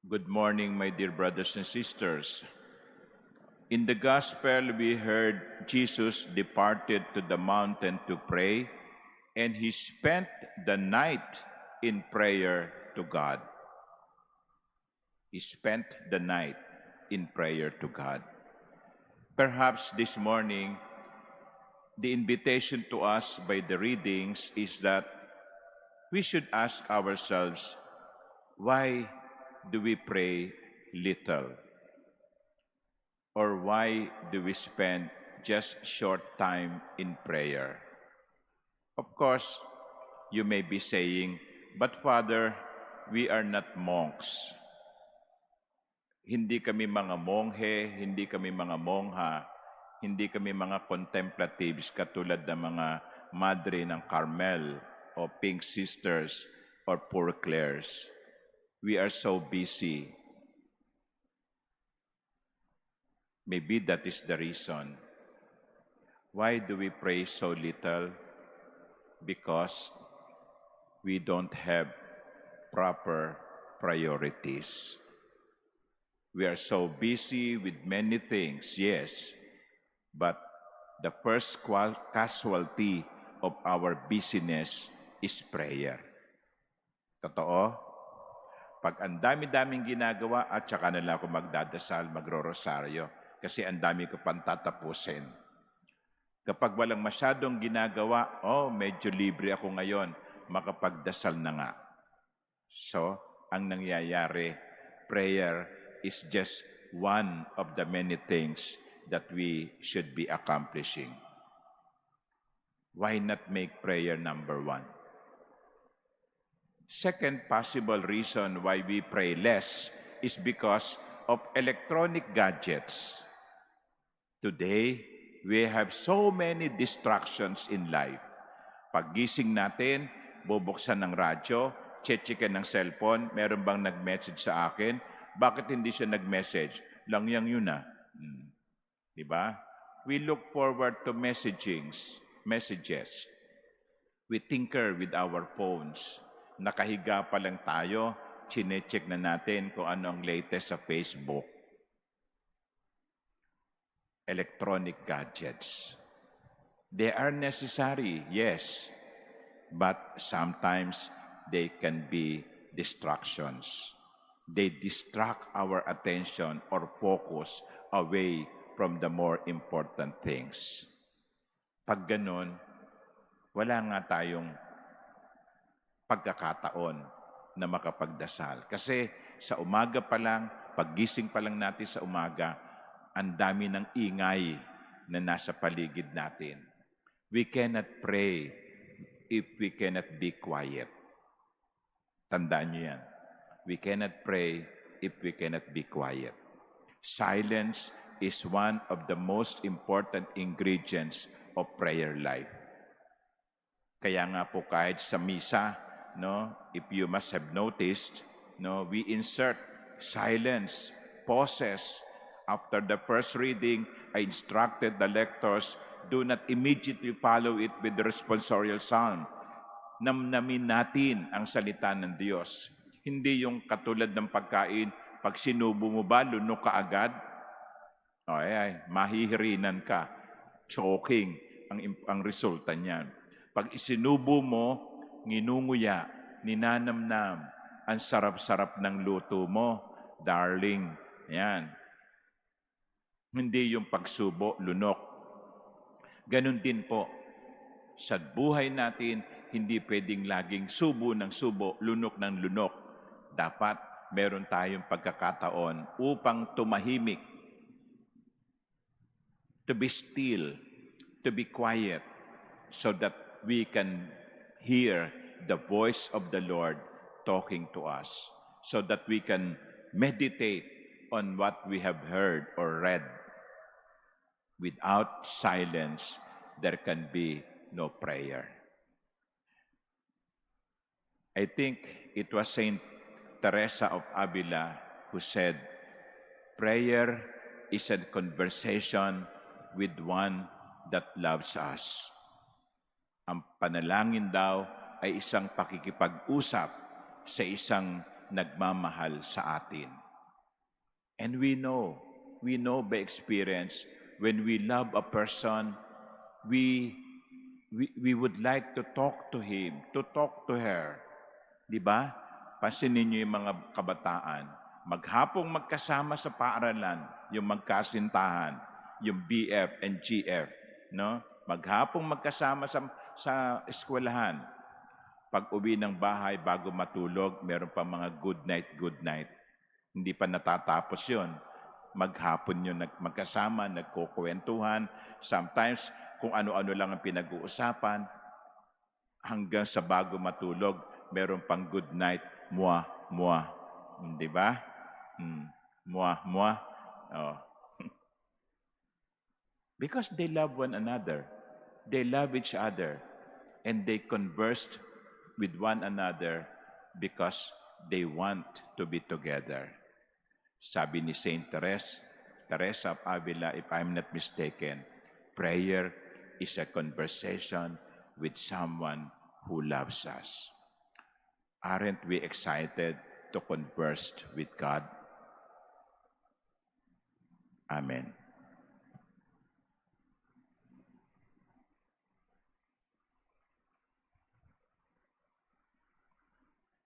Good morning, my dear brothers and sisters. In the Gospel, we heard Jesus departed to the mountain to pray, and he spent the night in prayer to God. He spent the night in prayer to God. Perhaps this morning, the invitation to us by the readings is that we should ask ourselves, why do we pray little? Or why do we spend just short time in prayer? Of course, you may be saying, but Father, we are not monks. Hindi kami mga monghe, hindi kami mga mongha, hindi kami mga contemplatives katulad ng mga Madre ng Carmel o Pink Sisters or Poor Clares. We are so busy. Maybe that is the reason. Why do we pray so little? Because we don't have proper priorities. We are so busy with many things, yes, but the first casualty of our busyness is prayer. Totoo? Pag ang dami-daming ginagawa at saka na lang ako magdadasal, magro-rosaryo, kasi ang dami ko pang tatapusin. Kapag walang masyadong ginagawa, medyo libre ako ngayon, makapagdasal na nga. So, ang nangyayari, prayer is just one of the many things that we should be accomplishing. Why not make prayer number one? Second possible reason why we pray less is because of electronic gadgets. Today, we have so many distractions in life. Paggising natin, bubuksan ng radyo, chechikan ng cellphone, meron bang nag-message sa akin? Bakit hindi siya nag-message? Lang yun na. Diba? We look forward to messages. We tinker with our phones. Nakahiga pa lang tayo, chinecheck na natin kung ano ang latest sa Facebook. Electronic gadgets. They are necessary, yes, but sometimes they can be distractions. They distract our attention or focus away from the more important things. Pag ganun, wala nga tayong pagkakataon na makapagdasal. Kasi sa umaga pa lang, paggising pa lang natin sa umaga, ang dami ng ingay na nasa paligid natin. We cannot pray if we cannot be quiet. Tandaan niyo yan. We cannot pray if we cannot be quiet. Silence is one of the most important ingredients of prayer life. Kaya nga po kahit sa misa, if you must have noticed, we insert silence, pauses. After the first reading, I instructed the lectors, do not immediately follow it with the responsorial psalm. Namnamin natin ang salita ng Diyos. Hindi yung katulad ng pagkain, pag sinubo mo ba, lunok ka agad? Mahihirinan ka. Choking ang resulta niyan. Pag isinubo mo, nginunguya, ninanamnam, ang sarap-sarap ng luto mo, darling. Yan. Hindi yung pagsubo, lunok. Ganon din po. Sa buhay natin, hindi pwedeng laging subo ng subo, lunok ng lunok. Dapat meron tayong pagkakataon upang tumahimik. To be still, to be quiet, so that we can hear the voice of the Lord talking to us, so that we can meditate on what we have heard or read. Without silence, there can be no prayer. I think it was Saint Teresa of Avila who said, prayer is a conversation with one that loves us. Ang panalangin daw ay isang pakikipag-usap sa isang nagmamahal sa atin. And we know by experience, when we love a person, we would like to talk to him, to talk to her. Di ba? Pansinin niyo yung mga kabataan. Maghapong magkasama sa paaralan, yung magkasintahan, yung BF and GF. No? Maghapong magkasama sa eskwelahan. Pag uwi ng bahay bago matulog, meron pa mga good night. Hindi pa natatapos yon. Maghapon yun magkasama, nagkukwentuhan. Sometimes, kung ano-ano lang ang pinag-uusapan, hanggang sa bago matulog, meron pang good night, mua. Di ba? Mua. Oh. Because they love one another. They love each other. And they conversed with one another because they want to be together. Sabi ni Saint Teresa of Avila, if I'm not mistaken, prayer is a conversation with someone who loves us. Aren't we excited to converse with God? Amen.